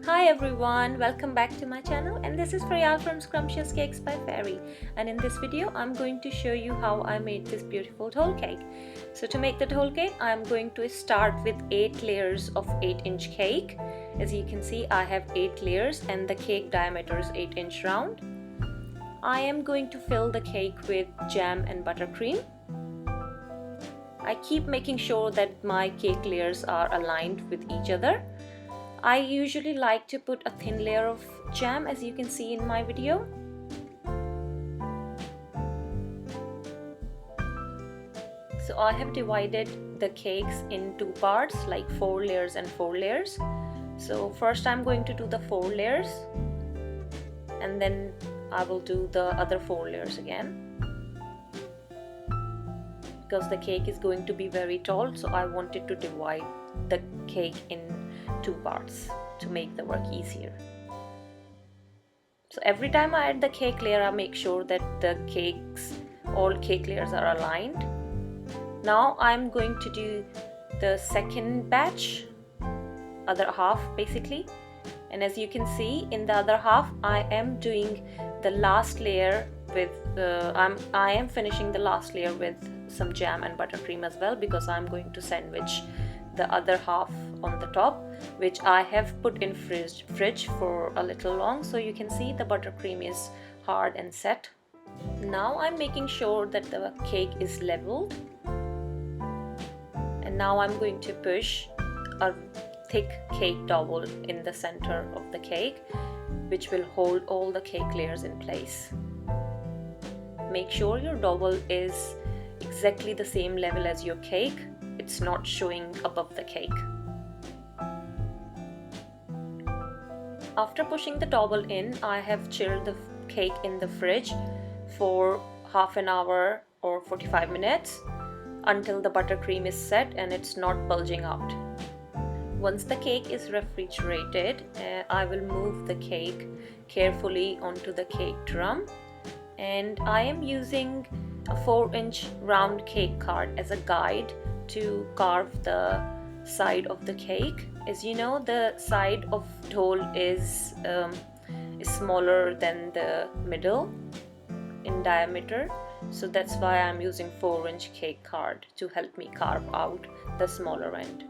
Hi everyone, welcome back to my channel, and this is Faryal from Scrumptious Cakes by Fairy, and in this video I'm going to show you how I made this beautiful dhol cake. So to make the dhol cake I'm going to start with 8 layers of 8-inch cake. As you can see, I have 8 layers and the cake diameter is 8-inch round. I am going to fill the cake with jam and buttercream. I keep making sure that my cake layers are aligned with each other. I usually like to put a thin layer of jam, as you can see in my video. So I have divided the cakes in 2 parts, like 4 layers and 4 layers. So first I'm going to do the 4 layers and then I will do the other 4 layers again. Because the cake is going to be very tall, so I wanted to divide the cake in 2 parts to make the work easier. So every time I add the cake layer, I make sure that all cake layers are aligned. Now I'm going to do the second batch, other half basically, and as you can see in the other half I am doing the last layer with I am finishing the last layer with some jam and buttercream as well, because I'm going to sandwich the other half on the top, which I have put in fridge for a little long, so you can see the buttercream is hard and set. Now I'm making sure that the cake is leveled, and now I'm going to push a thick cake dowel in the center of the cake, which will hold all the cake layers in place. Make sure your dowel is exactly the same level as your cake. It's not showing above the cake. After pushing the dowel in, I have chilled the cake in the fridge for half an hour or 45 minutes until the buttercream is set and it's not bulging out. Once the cake is refrigerated, I will move the cake carefully onto the cake drum, and I am using a 4-inch round cake card as a guide to carve the side of the cake. As you know, the side of dhol is smaller than the middle in diameter, so that's why I'm using 4-inch cake card to help me carve out the smaller end.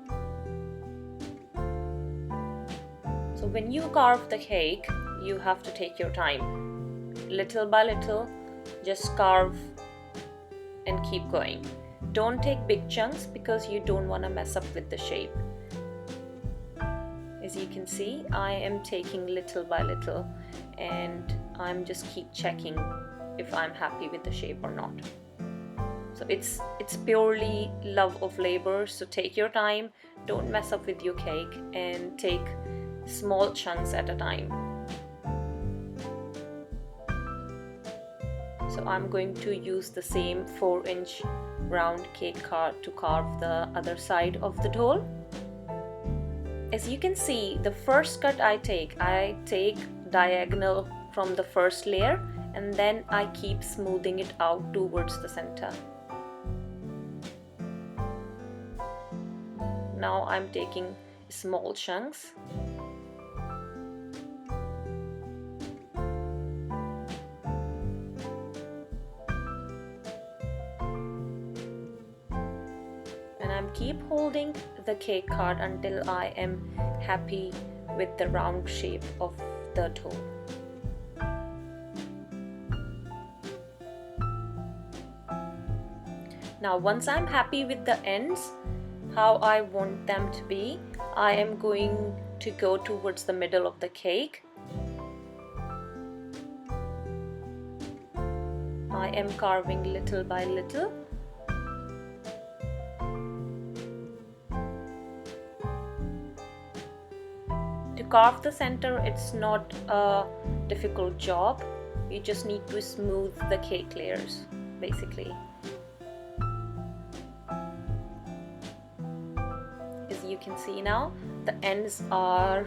So when you carve the cake, you have to take your time. Little by little, just carve and keep going. Don't take big chunks because you don't want to mess up with the shape. As you can see, I am taking little by little and I'm just keep checking if I'm happy with the shape or not. So it's purely love of labor, so take your time, don't mess up with your cake, and take small chunks at a time. So I'm going to use the same 4-inch round cake card to carve the other side of the dhol. As you can see, the first cut I take diagonal from the first layer, and then I keep smoothing it out towards the center. Now I'm taking small chunks. And I'm keep holding the cake card until I am happy with the round shape of the dhol. Now once I'm happy with the ends, how I want them to be, I am going to go towards the middle of the cake. I am carving little by little. To carve the center, it's not a difficult job. You just need to smooth the cake layers, basically. As you can see now, the ends are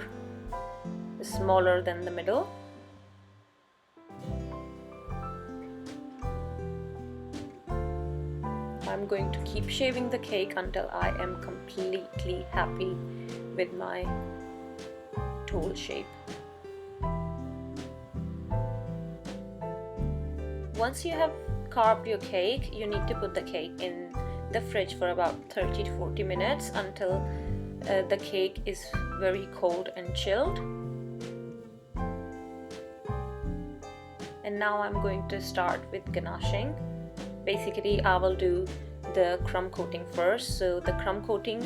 smaller than the middle. I'm going to keep shaving the cake until I am completely happy with my dhol shape. Once you have carved your cake, you need to put the cake in the fridge for about 30 to 40 minutes until the cake is very cold and chilled. And now I'm going to start with ganaching. Basically, I will do the crumb coating first. So the crumb coating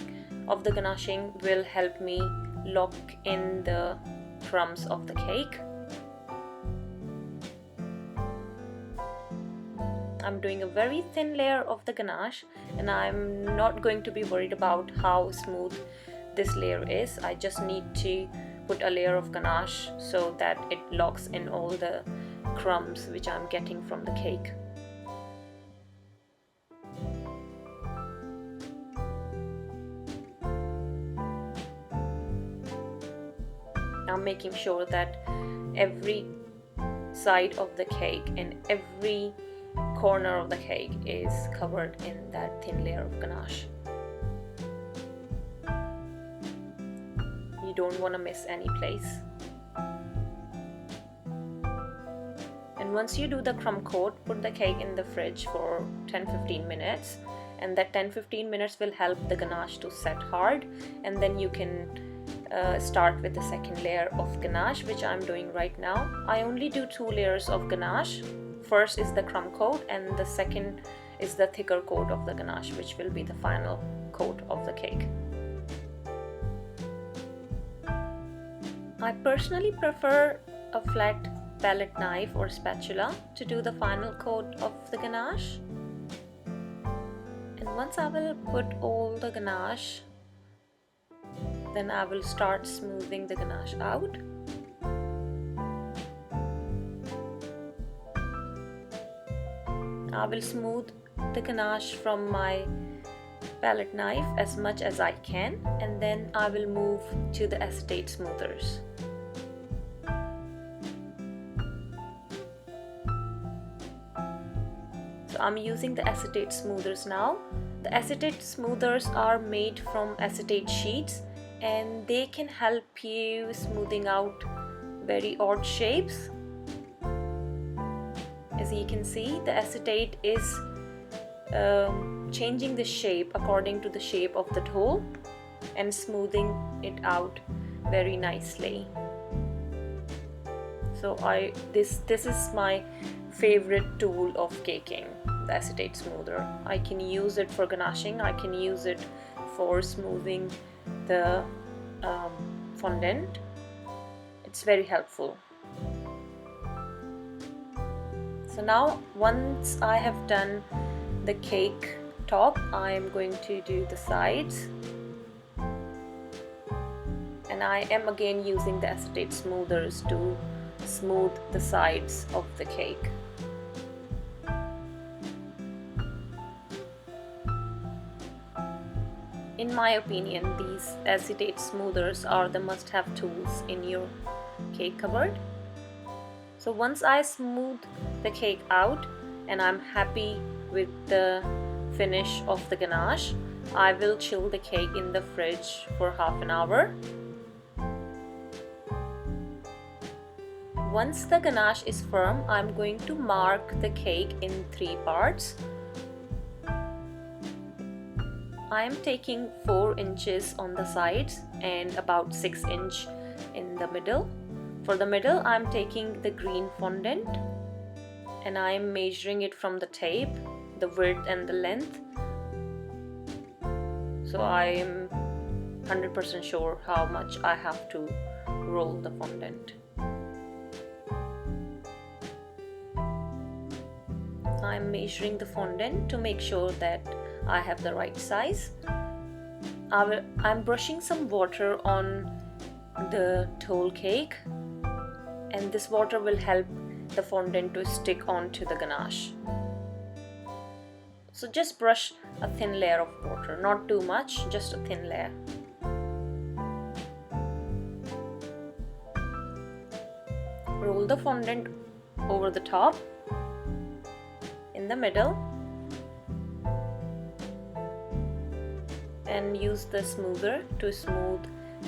of the ganaching will help me lock in the crumbs of the cake. I'm doing a very thin layer of the ganache, and I'm not going to be worried about how smooth this layer is. I just need to put a layer of ganache so that it locks in all the crumbs which I'm getting from the cake. I'm making sure that every side of the cake and every corner of the cake is covered in that thin layer of ganache. You don't want to miss any place. And once you do the crumb coat, put the cake in the fridge for 10-15 minutes, and that 10-15 minutes will help the ganache to set hard, and then you can start with the second layer of ganache, which I'm doing right now. I only do 2 layers of ganache. First is the crumb coat, and the second is the thicker coat of the ganache, which will be the final coat of the cake. I personally prefer a flat palette knife or spatula to do the final coat of the ganache. And once I will put all the ganache, then I will start smoothing the ganache out. I will smooth the ganache from my palette knife as much as I can, and then I will move to the acetate smoothers. So I'm using the acetate smoothers now. The acetate smoothers are made from acetate sheets, and they can help you smoothing out very odd shapes. As you can see, the acetate is changing the shape according to the shape of the dhol and smoothing it out very nicely. So this is my favorite tool of caking, the acetate smoother. I can use it for ganaching, I can use it for smoothing the fondant. It's very helpful. So now, once I have done the cake top, I am going to do the sides, and I am again using the acetate smoothers to smooth the sides of the cake. In my opinion, these acetate smoothers are the must-have tools in your cake cupboard. So once I smooth the cake out and I'm happy with the finish of the ganache, I will chill the cake in the fridge for half an hour. Once the ganache is firm, I'm going to mark the cake in 3 parts. I am taking 4 inches on the sides and about 6 inch in the middle. For the middle, I'm taking the green fondant and I am measuring it from the tape, the width and the length. So I am 100% sure how much I have to roll the fondant. I'm measuring the fondant to make sure that I have the right size. I'm brushing some water on the dhol cake, and this water will help the fondant to stick onto the ganache. So just brush a thin layer of water, not too much, just a thin layer. Roll the fondant over the top, in the middle, and use the smoother to smooth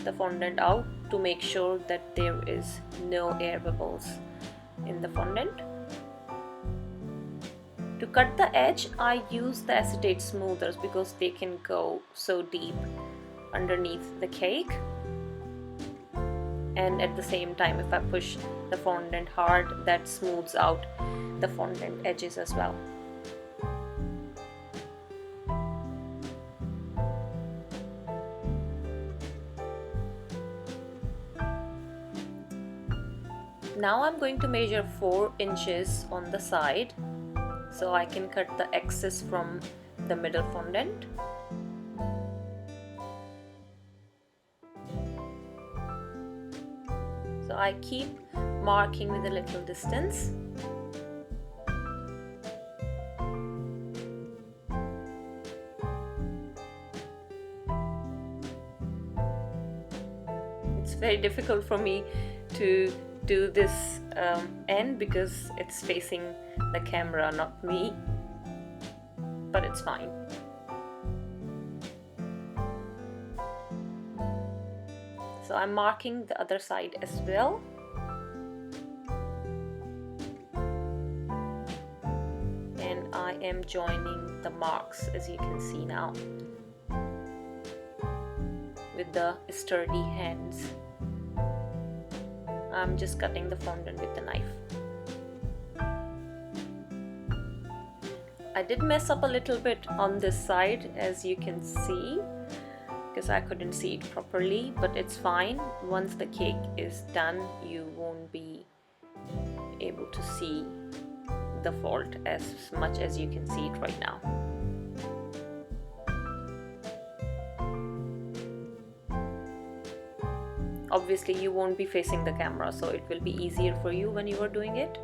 the fondant out to make sure that there is no air bubbles in the fondant. To cut the edge, I use the acetate smoothers because they can go so deep underneath the cake, and at the same time if I push the fondant hard, that smooths out the fondant edges as well. Now I'm going to measure 4 inches on the side so I can cut the excess from the middle fondant. So I keep marking with a little distance. It's very difficult for me to do this end because it's facing the camera, not me, but it's fine. So I'm marking the other side as well. And I am joining the marks, as you can see now, with the sturdy hands. I'm just cutting the fondant with the knife. I did mess up a little bit on this side, as you can see, because I couldn't see it properly, but it's fine. Once the cake is done, you won't be able to see the fault as much as you can see it right now. Obviously you won't be facing the camera, so it will be easier for you when you are doing it.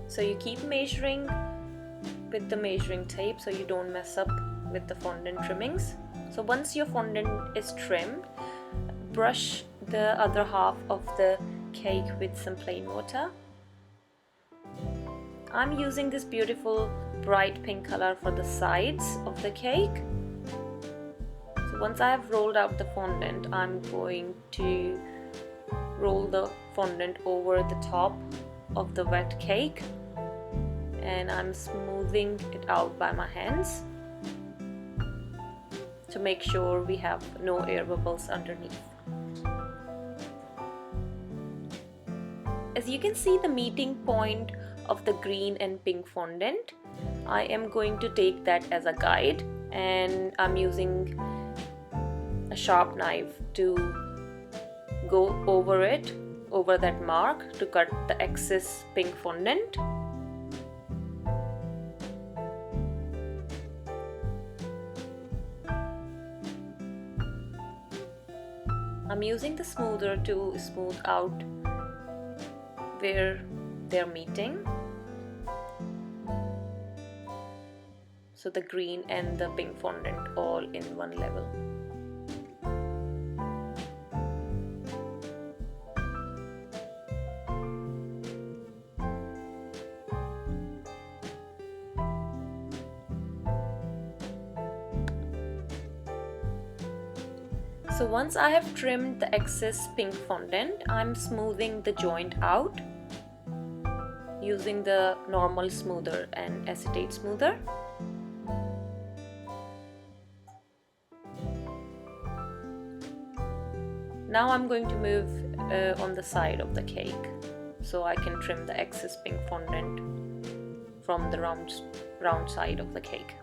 So you keep measuring with the measuring tape so you don't mess up with the fondant trimmings. So once your fondant is trimmed, brush the other half of the cake with some plain water. I'm using this beautiful bright pink color for the sides of the cake. So once I have rolled out the fondant, I'm going to roll the fondant over the top of the wet cake, and I'm smoothing it out by my hands to make sure we have no air bubbles underneath. As you can see, the meeting point of the green and pink fondant, I am going to take that as a guide, and I'm using a sharp knife to go over it, over that mark, to cut the excess pink fondant. I'm using the smoother to smooth out where they're meeting, so the green and the pink fondant all in one level. So once I have trimmed the excess pink fondant, I'm smoothing the joint out using the normal smoother and acetate smoother. Now I'm going to move on the side of the cake so I can trim the excess pink fondant from the round side of the cake.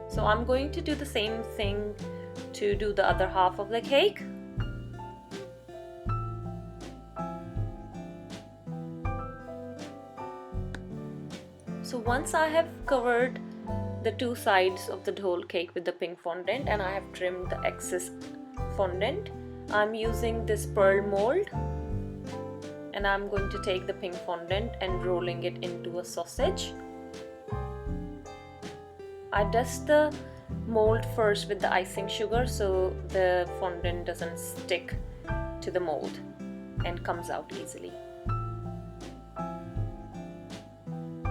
So I'm going to do the same thing to do the other half of the cake. So once I have covered the two sides of the dhol cake with the pink fondant and I have trimmed the excess fondant, I'm using this pearl mold, and I'm going to take the pink fondant and rolling it into a sausage. I dust the mold first with the icing sugar so the fondant doesn't stick to the mold and comes out easily.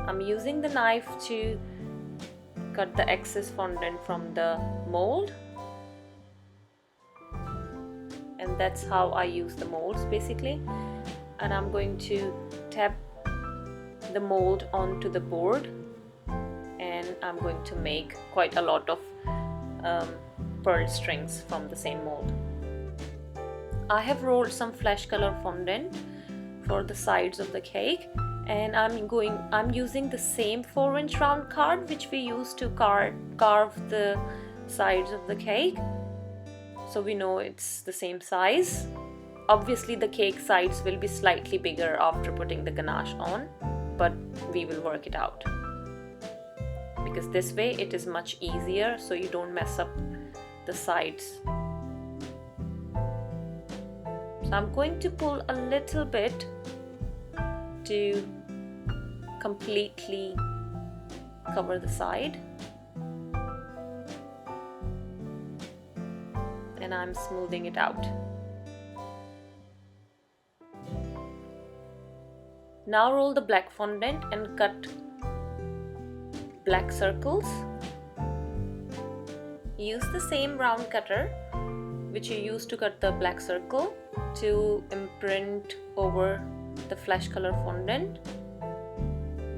I'm using the knife to cut the excess fondant from the mold and that's how I use the molds basically. And I'm going to tap the mold onto the board, and I'm going to make quite a lot of pearl strings from the same mold. I have rolled some flesh color fondant for the sides of the cake, and I'm using the same 4-inch round card which we used to carve the sides of the cake, so we know it's the same size. Obviously the cake sides will be slightly bigger after putting the ganache on, but we will work it out, because this way it is much easier, so you don't mess up the sides. So I'm going to pull a little bit to completely cover the side, and I'm smoothing it out. Now roll the black fondant and cut black circles. Use the same round cutter which you used to cut the black circle to imprint over the flesh color fondant.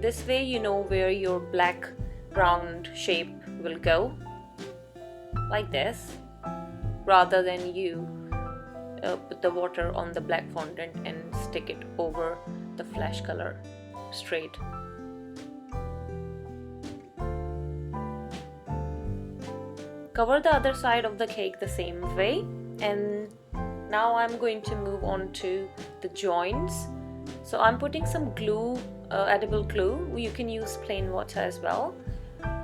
This way you know where your black round shape will go, like this, rather than you put the water on the black fondant and stick it over the flesh color straight. Cover the other side of the cake the same way, and now I'm going to move on to the joints. So I'm putting some glue, edible glue. You can use plain water as well.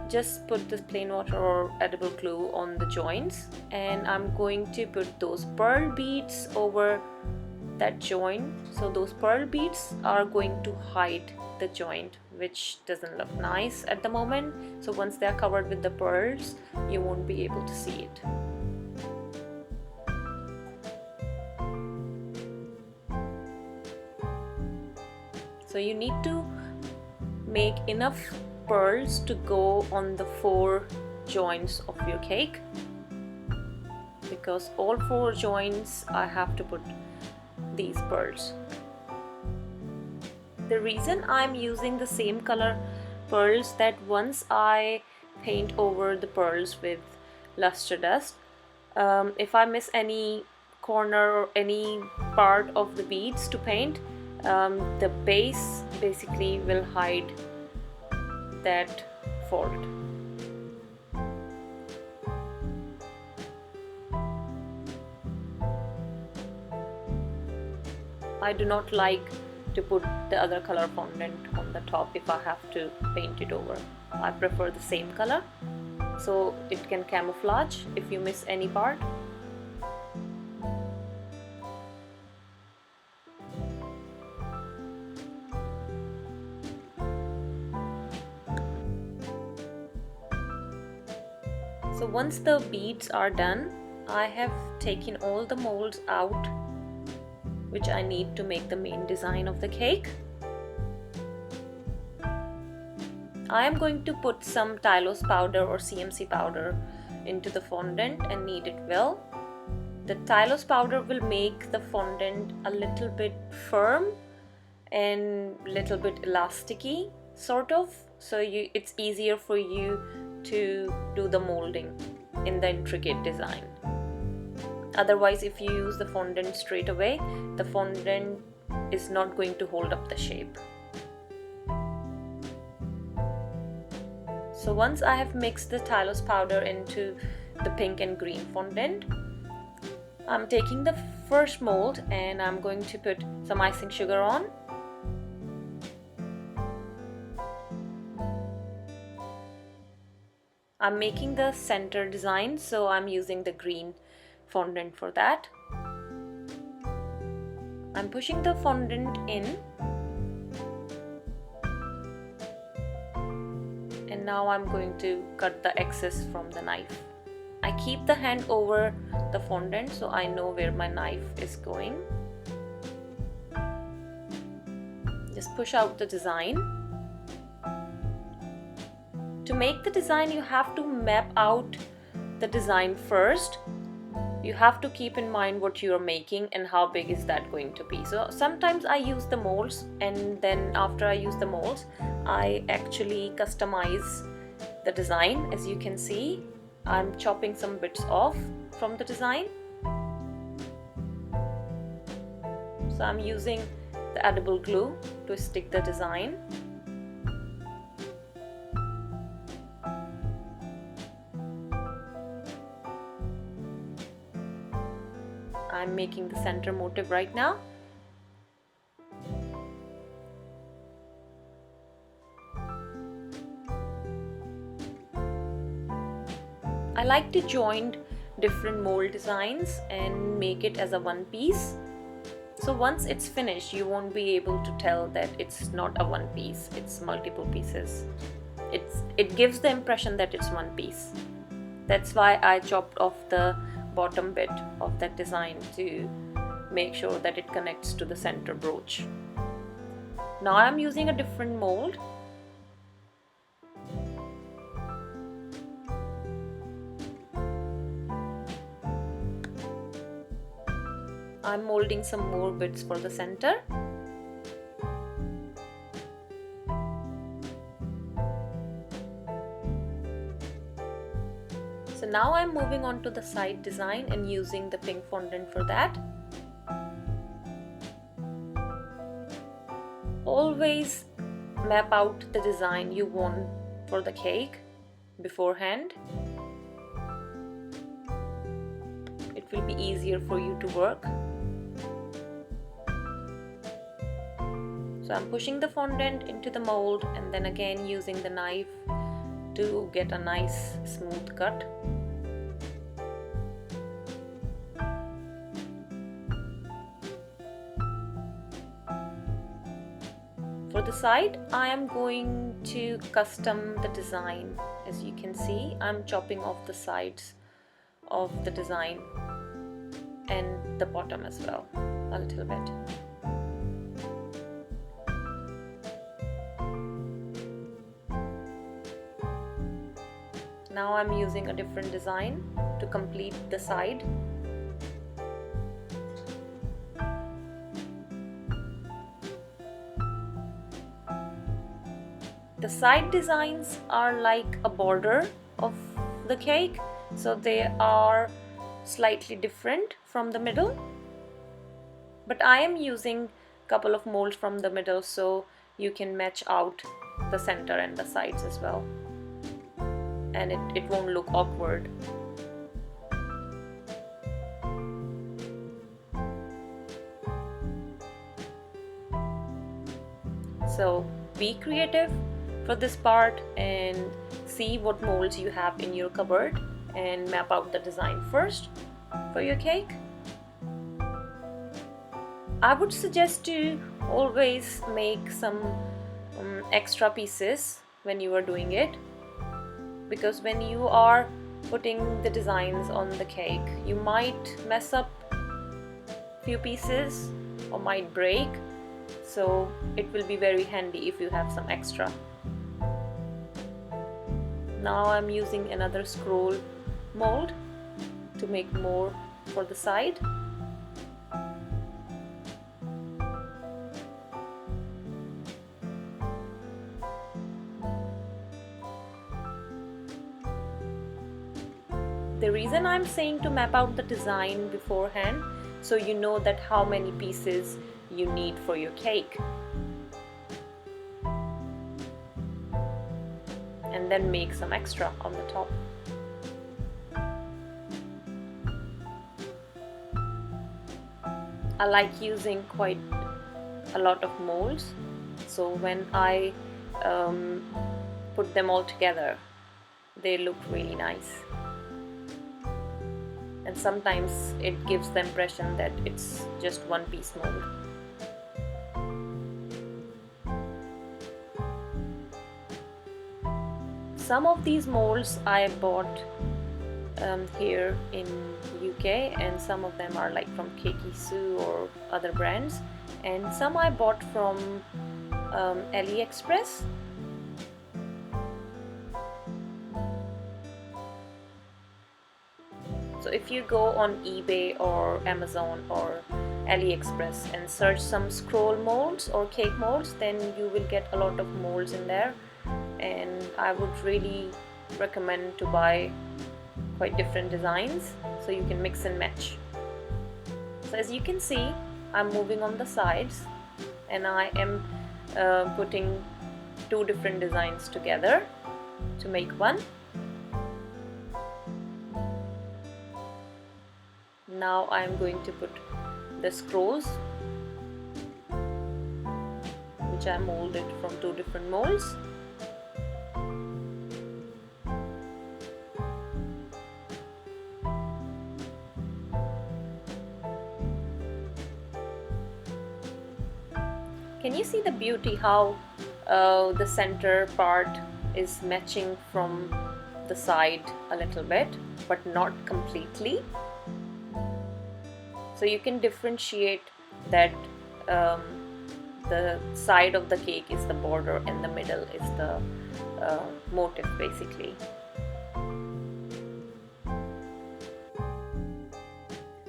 Just put this plain water or edible glue on the joints, and I'm going to put those pearl beads over that joint. So those pearl beads are going to hide the joint, which doesn't look nice at the moment. So once they are covered with the pearls, you won't be able to see it. So you need to make enough pearls to go on the 4 joints of your cake, because all 4 joints I have to put these pearls. The reason I'm using the same color pearls, that once I paint over the pearls with luster dust, if I miss any corner or any part of the beads to paint, the base basically will hide that fault. I do not like to put the other color fondant on the top if I have to paint it over. I prefer the same color so it can camouflage if you miss any part. So once the beads are done, I have taken all the molds out which I need to make the main design of the cake. I am going to put some Tylose powder or CMC powder into the fondant and knead it well. The Tylose powder will make the fondant a little bit firm and little bit elasticy sort of, so it's easier for you to do the molding in the intricate design. Otherwise, if you use the fondant straight away, the fondant is not going to hold up the shape. So once I have mixed the Tylose powder into the pink and green fondant, I'm taking the first mold and I'm going to put some icing sugar on. I'm making the center design, so I'm using the green fondant for that. I'm pushing the fondant in, and now I'm going to cut the excess from the knife. I keep the hand over the fondant so I know where my knife is going. Just push out the design. To make the design, you have to map out the design first You have to keep in mind what you are making and how big is that going to be. So sometimes I use the molds, and then after I use the molds, I actually customize the design. As you can see, I'm chopping some bits off from the design. So I'm using the edible glue to stick the design. I'm making the center motif right now. I like to join different mold designs and make it as a one piece. So once it's finished, you won't be able to tell that it's not a one piece, it's multiple pieces. It gives the impression that it's one piece. That's why I chopped off the bottom bit of that design to make sure that it connects to the center brooch. Now I'm using a different mold. I'm molding some more bits for the center. So now I'm moving on to the side design and using the pink fondant for that. Always map out the design you want for the cake beforehand. It will be easier for you to work. So I'm pushing the fondant into the mold and then again using the knife to get a nice smooth cut. For the side, I am going to custom the design. As you can see, I'm chopping off the sides of the design and the bottom as well, a little bit. Now I'm using a different design to complete the side. The side designs are like a border of the cake, so they are slightly different from the middle. But I am using a couple of molds from the middle so you can match out the center and the sides as well. And it won't look awkward. So be creative for this part and see what molds you have in your cupboard and map out the design first for your cake. I would suggest to always make some extra pieces when you are doing it, because when you are putting the designs on the cake, you might mess up few pieces or might break, so it will be very handy if you have some extra. Now I'm using another scroll mold to make more for the side. The reason I'm saying to map out the design beforehand, so you know that how many pieces you need for your cake. And then make some extra on the top. I like using quite a lot of molds, so when I put them all together, they look really nice. And sometimes it gives the impression that it's just one piece mold. Some of these molds I bought here in UK, and some of them are like from Kekisu or other brands, and some I bought from AliExpress. So if you go on eBay or Amazon or AliExpress and search some scroll molds or cake molds, then you will get a lot of molds in there, and I would really recommend to buy quite different designs so you can mix and match. So as you can see, I'm moving on the sides and I am putting two different designs together to make one. Now I am going to put the scrolls, which I molded from two different molds. Can you see the beauty how the center part is matching from the side a little bit, but not completely? So you can differentiate that the side of the cake is the border and the middle is the motif basically.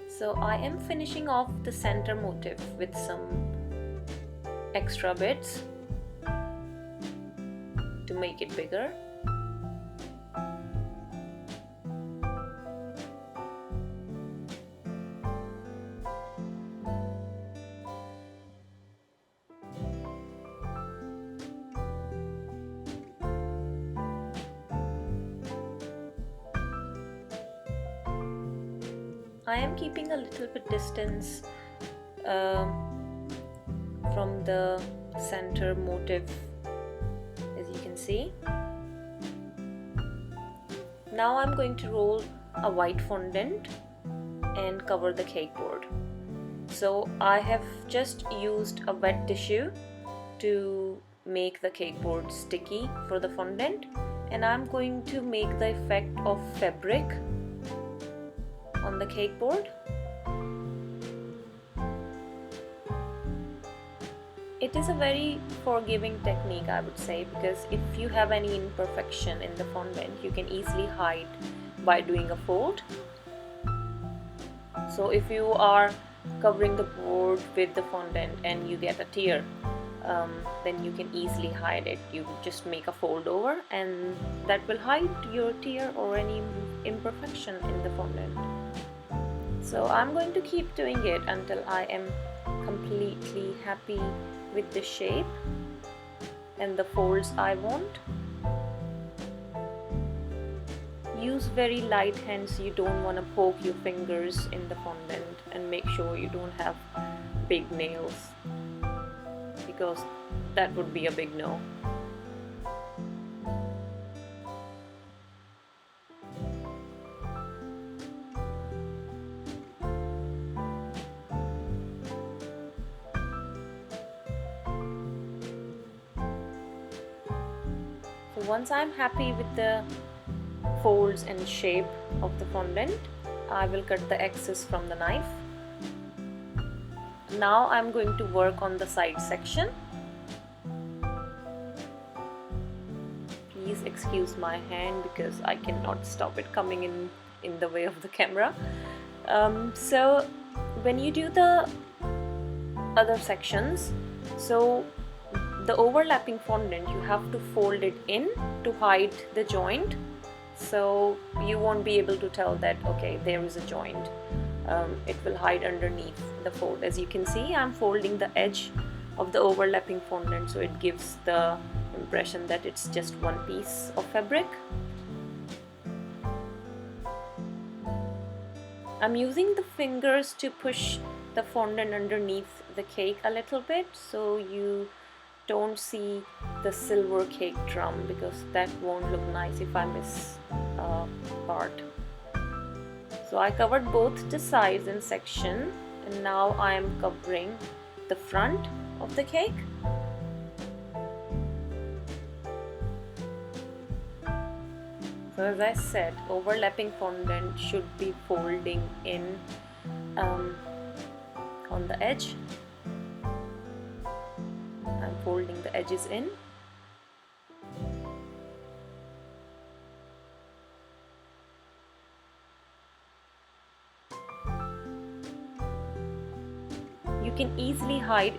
So I am finishing off the center motif with some extra bits to make it bigger. I am keeping a little bit distance from the center motif, as you can see. Now I'm going to roll a white fondant and cover the cake board. So I have just used a wet tissue to make the cake board sticky for the fondant, and I'm going to make the effect of fabric on the cake board. It is a very forgiving technique, I would say, because if you have any imperfection in the fondant, you can easily hide by doing a fold. So if you are covering the board with the fondant and you get a tear, then you can easily hide it. You just make a fold over and that will hide your tear or any imperfection in the fondant. So I'm going to keep doing it until I am completely happy with the shape and the folds I want. Use very light hands. You don't want to poke your fingers in the fondant, and make sure you don't have big nails, because that would be a big no. So once I'm happy with the folds and shape of the fondant, I will cut the excess from the knife. Now I'm going to work on the side section. Please excuse my hand because I cannot stop it coming in the way of the camera. So when you do the other sections, so the overlapping fondant, you have to fold it in to hide the joint, so you won't be able to tell that okay, there is a joint. It will hide underneath the fold. As you can see, I'm folding the edge of the overlapping fondant, so it gives the impression that it's just one piece of fabric. I'm using the fingers to push the fondant underneath the cake a little bit, so you don't see the silver cake drum, because that won't look nice if I miss a part. So I covered both the sides and section, and now I am covering the front of the cake. So as I said, overlapping fondant should be folding in on the edge. I'm folding the edges in. You can easily hide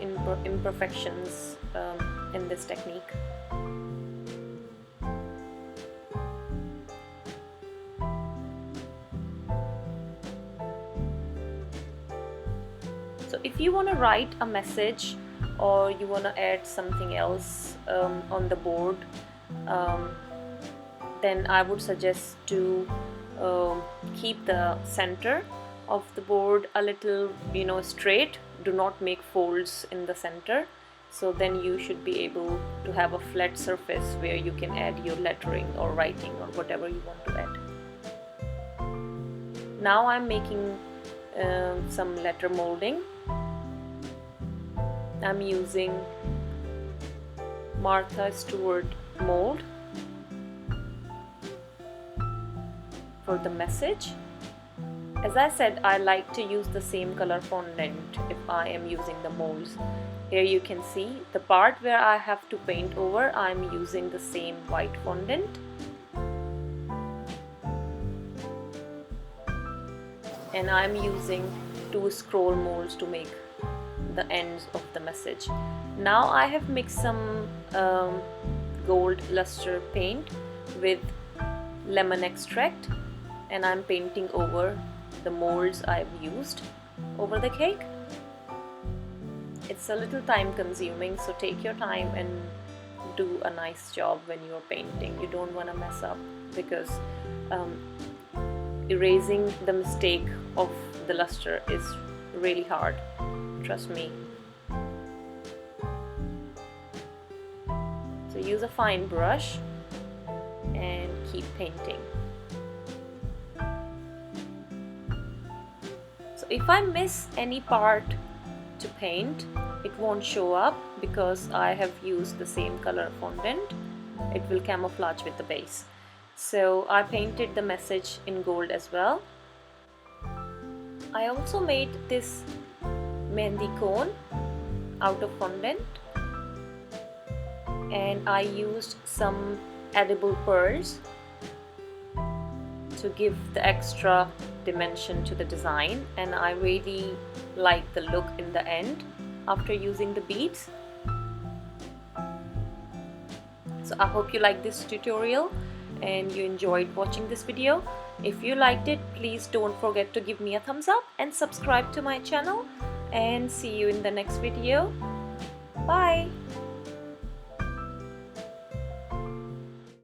imperfections in this technique. So if you want to write a message or you want to add something else on the board, then I would suggest to keep the center of the board a little, straight. Do not make folds in the center. So then you should be able to have a flat surface where you can add your lettering or writing or whatever you want to add. Now I'm making some letter molding. I'm using Martha Stewart mold for the message. As I said, I like to use the same color fondant if I am using the molds. Here you can see the part where I have to paint over, I'm using the same white fondant. And I'm using 2 scroll molds to make the ends of the message. Now I have mixed some gold luster paint with lemon extract, and I'm painting over the molds I've used over the cake. It's a little time consuming, so take your time and do a nice job when you're painting. You don't want to mess up, because erasing the mistake of the luster is really hard, trust me. So use a fine brush and keep painting. So if I miss any part to paint, it won't show up because I have used the same color fondant. It will camouflage with the base. So I painted the message in gold as well. I also made this mehndi cone out of fondant, and I used some edible pearls to give the extra dimension to the design, and I really like the look in the end after using the beads. So I hope you like this tutorial and you enjoyed watching this video. If you liked it, please don't forget to give me a thumbs up and subscribe to my channel, and see you in the next video. Bye!